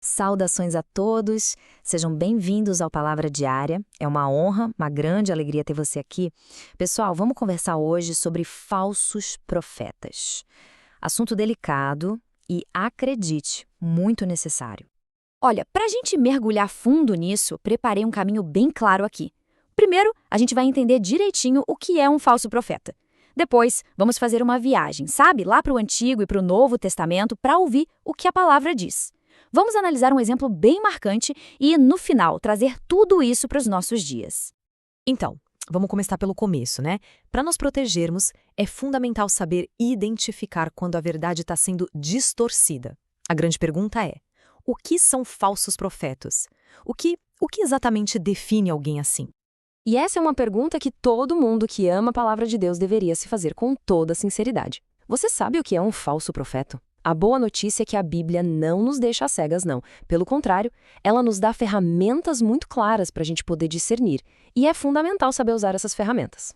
Saudações a todos, sejam bem-vindos ao Palavra Diária. É uma honra, uma grande alegria ter você aqui. Pessoal, vamos conversar hoje sobre falsos profetas. Assunto delicado e, acredite, muito necessário. Olha, para a gente mergulhar fundo nisso, preparei um caminho bem claro aqui. Primeiro, a gente vai entender direitinho o que é um falso profeta. Depois, vamos fazer uma viagem, sabe, lá para o Antigo e para o Novo Testamento para ouvir o que a palavra diz. Vamos analisar um exemplo bem marcante e, no final, trazer tudo isso para os nossos dias. Então, vamos começar pelo começo, né? Para nos protegermos, é fundamental saber identificar quando a verdade está sendo distorcida. A grande pergunta é: o que são falsos profetas? O que exatamente define alguém assim? E essa é uma pergunta que todo mundo que ama a palavra de Deus deveria se fazer com toda sinceridade. Você sabe o que é um falso profeta? A boa notícia é que a Bíblia não nos deixa às cegas, não. Pelo contrário, ela nos dá ferramentas muito claras para a gente poder discernir. E é fundamental saber usar essas ferramentas.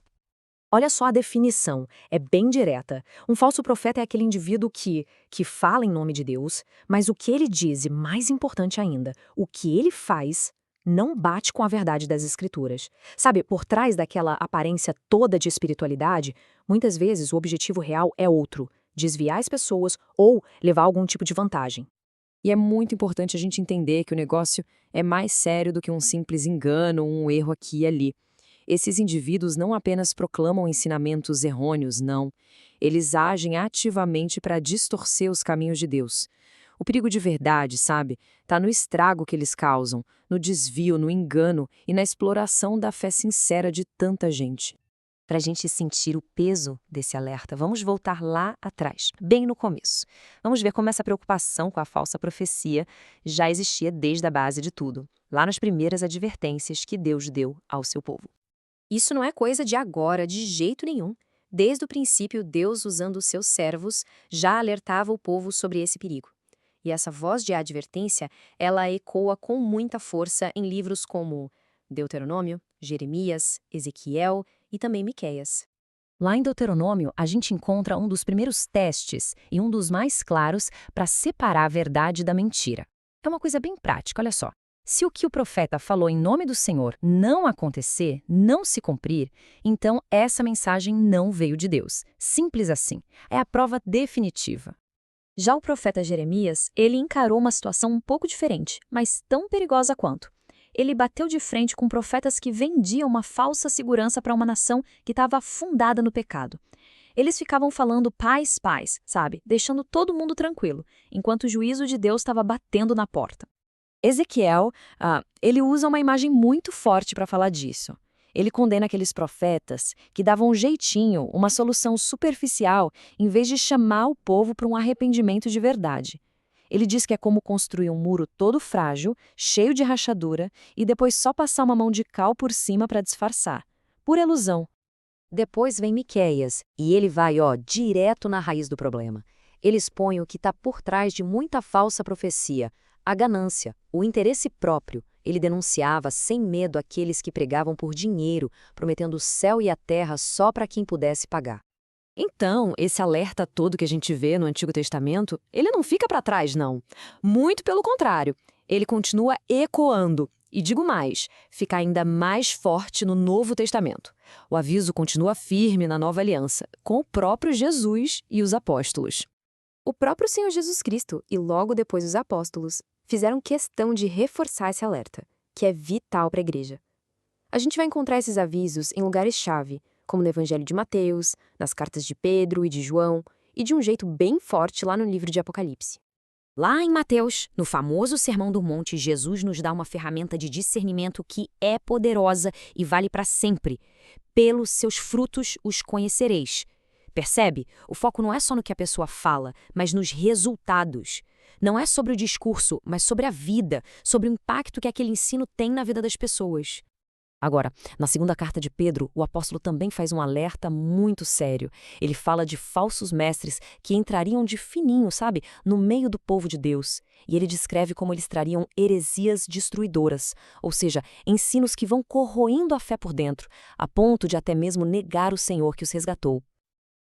Olha só a definição, é bem direta. Um falso profeta é aquele indivíduo que fala em nome de Deus, mas o que ele diz, e mais importante ainda, o que ele faz, não bate com a verdade das Escrituras. Sabe, por trás daquela aparência toda de espiritualidade, muitas vezes o objetivo real é outro: desviar as pessoas ou levar algum tipo de vantagem. E é muito importante a gente entender que o negócio é mais sério do que um simples engano, um erro aqui e ali. Esses indivíduos não apenas proclamam ensinamentos errôneos, não. Eles agem ativamente para distorcer os caminhos de Deus. O perigo de verdade, sabe, está no estrago que eles causam, no desvio, no engano e na exploração da fé sincera de tanta gente. Para a gente sentir o peso desse alerta, vamos voltar lá atrás, bem no começo. Vamos ver como essa preocupação com a falsa profecia já existia desde a base de tudo, lá nas primeiras advertências que Deus deu ao seu povo. Isso não é coisa de agora, de jeito nenhum. Desde o princípio, Deus, usando os seus servos, já alertava o povo sobre esse perigo. E essa voz de advertência, ela ecoa com muita força em livros como Deuteronômio, Jeremias, Ezequiel e também Miqueias. Lá em Deuteronômio, a gente encontra um dos primeiros testes e um dos mais claros para separar a verdade da mentira. É uma coisa bem prática, olha só. Se o que o profeta falou em nome do Senhor não acontecer, não se cumprir, então essa mensagem não veio de Deus. Simples assim. É a prova definitiva. Já o profeta Jeremias, ele encarou uma situação um pouco diferente, mas tão perigosa quanto. Ele bateu de frente com profetas que vendiam uma falsa segurança para uma nação que estava afundada no pecado. Eles ficavam falando paz, paz, sabe? Deixando todo mundo tranquilo, enquanto o juízo de Deus estava batendo na porta. Ezequiel, ele usa uma imagem muito forte para falar disso. Ele condena aqueles profetas que davam um jeitinho, uma solução superficial, em vez de chamar o povo para um arrependimento de verdade. Ele diz que é como construir um muro todo frágil, cheio de rachadura, e depois só passar uma mão de cal por cima para disfarçar. Pura ilusão. Depois vem Miqueias, e ele vai, direto na raiz do problema. Ele expõe o que está por trás de muita falsa profecia: a ganância, o interesse próprio. Ele denunciava sem medo aqueles que pregavam por dinheiro, prometendo o céu e a terra só para quem pudesse pagar. Então, esse alerta todo que a gente vê no Antigo Testamento, ele não fica para trás, não. Muito pelo contrário, ele continua ecoando. E digo mais, fica ainda mais forte no Novo Testamento. O aviso continua firme na Nova Aliança, com o próprio Jesus e os apóstolos. O próprio Senhor Jesus Cristo e logo depois os apóstolos fizeram questão de reforçar esse alerta, que é vital para a igreja. A gente vai encontrar esses avisos em lugares-chave, como no Evangelho de Mateus, nas cartas de Pedro e de João, e de um jeito bem forte lá no livro de Apocalipse. Lá em Mateus, no famoso Sermão do Monte, Jesus nos dá uma ferramenta de discernimento que é poderosa e vale para sempre. Pelos seus frutos os conhecereis. Percebe? O foco não é só no que a pessoa fala, mas nos resultados. Não é sobre o discurso, mas sobre a vida, sobre o impacto que aquele ensino tem na vida das pessoas. Agora, na segunda carta de Pedro, o apóstolo também faz um alerta muito sério. Ele fala de falsos mestres que entrariam de fininho, sabe, no meio do povo de Deus. E ele descreve como eles trariam heresias destruidoras, ou seja, ensinos que vão corroendo a fé por dentro, a ponto de até mesmo negar o Senhor que os resgatou.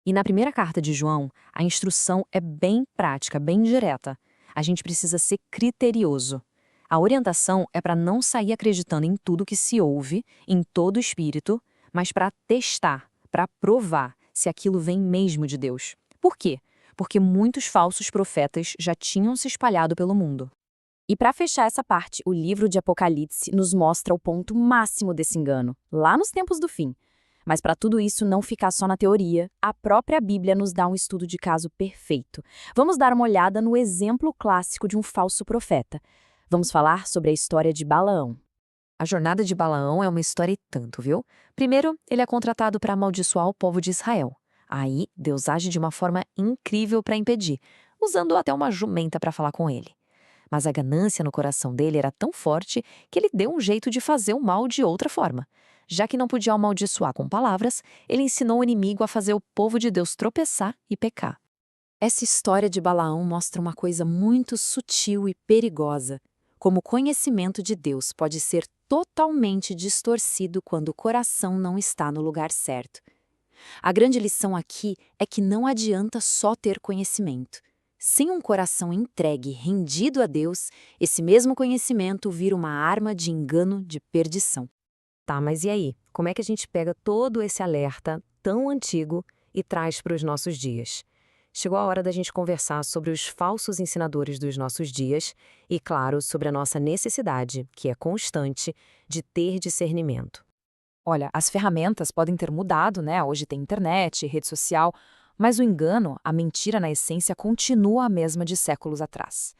E na primeira carta de João, a instrução é bem prática, bem direta. A gente precisa ser criterioso. A orientação é para não sair acreditando em tudo que se ouve, em todo espírito, mas para testar, para provar se aquilo vem mesmo de Deus. Por quê? Porque muitos falsos profetas já tinham se espalhado pelo mundo. E para fechar essa parte, o livro de Apocalipse nos mostra o ponto máximo desse engano, lá nos tempos do fim. Mas para tudo isso não ficar só na teoria, a própria Bíblia nos dá um estudo de caso perfeito. Vamos dar uma olhada no exemplo clássico de um falso profeta. Vamos falar sobre a história de Balaão. A jornada de Balaão é uma história e tanto, viu? Primeiro, ele é contratado para amaldiçoar o povo de Israel. Aí, Deus age de uma forma incrível para impedir, usando até uma jumenta para falar com ele. Mas a ganância no coração dele era tão forte que ele deu um jeito de fazer o mal de outra forma. Já que não podia amaldiçoar com palavras, ele ensinou o inimigo a fazer o povo de Deus tropeçar e pecar. Essa história de Balaão mostra uma coisa muito sutil e perigosa, como o conhecimento de Deus pode ser totalmente distorcido quando o coração não está no lugar certo. A grande lição aqui é que não adianta só ter conhecimento. Sem um coração entregue, rendido a Deus, esse mesmo conhecimento vira uma arma de engano, de perdição. Tá, mas e aí? Como é que a gente pega todo esse alerta tão antigo e traz para os nossos dias? Chegou a hora da gente conversar sobre os falsos ensinadores dos nossos dias e, claro, sobre a nossa necessidade, que é constante, de ter discernimento. Olha, as ferramentas podem ter mudado, né? Hoje tem internet, rede social, mas o engano, a mentira na essência, continua a mesma de séculos atrás.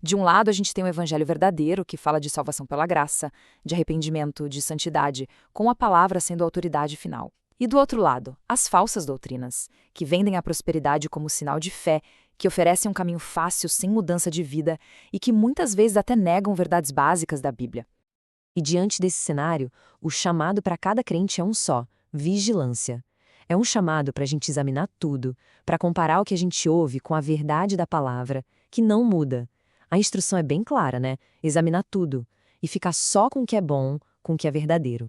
De um lado, a gente tem o evangelho verdadeiro, que fala de salvação pela graça, de arrependimento, de santidade, com a palavra sendo a autoridade final. E do outro lado, as falsas doutrinas, que vendem a prosperidade como sinal de fé, que oferecem um caminho fácil sem mudança de vida e que muitas vezes até negam verdades básicas da Bíblia. E diante desse cenário, o chamado para cada crente é um só: vigilância. É um chamado para a gente examinar tudo, para comparar o que a gente ouve com a verdade da palavra, que não muda. A instrução é bem clara, né? Examinar tudo e ficar só com o que é bom, com o que é verdadeiro.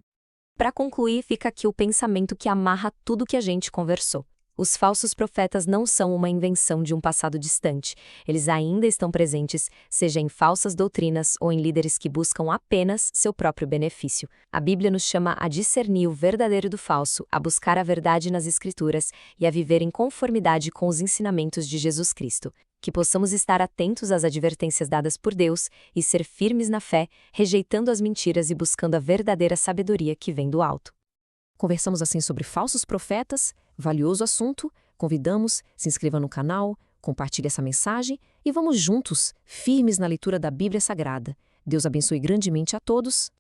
Para concluir, fica aqui o pensamento que amarra tudo que a gente conversou. Os falsos profetas não são uma invenção de um passado distante. Eles ainda estão presentes, seja em falsas doutrinas ou em líderes que buscam apenas seu próprio benefício. A Bíblia nos chama a discernir o verdadeiro do falso, a buscar a verdade nas Escrituras e a viver em conformidade com os ensinamentos de Jesus Cristo. Que possamos estar atentos às advertências dadas por Deus e ser firmes na fé, rejeitando as mentiras e buscando a verdadeira sabedoria que vem do alto. Conversamos assim sobre falsos profetas, valioso assunto. Convidamos, se inscreva no canal, compartilhe essa mensagem e vamos juntos, firmes na leitura da Bíblia Sagrada. Deus abençoe grandemente a todos.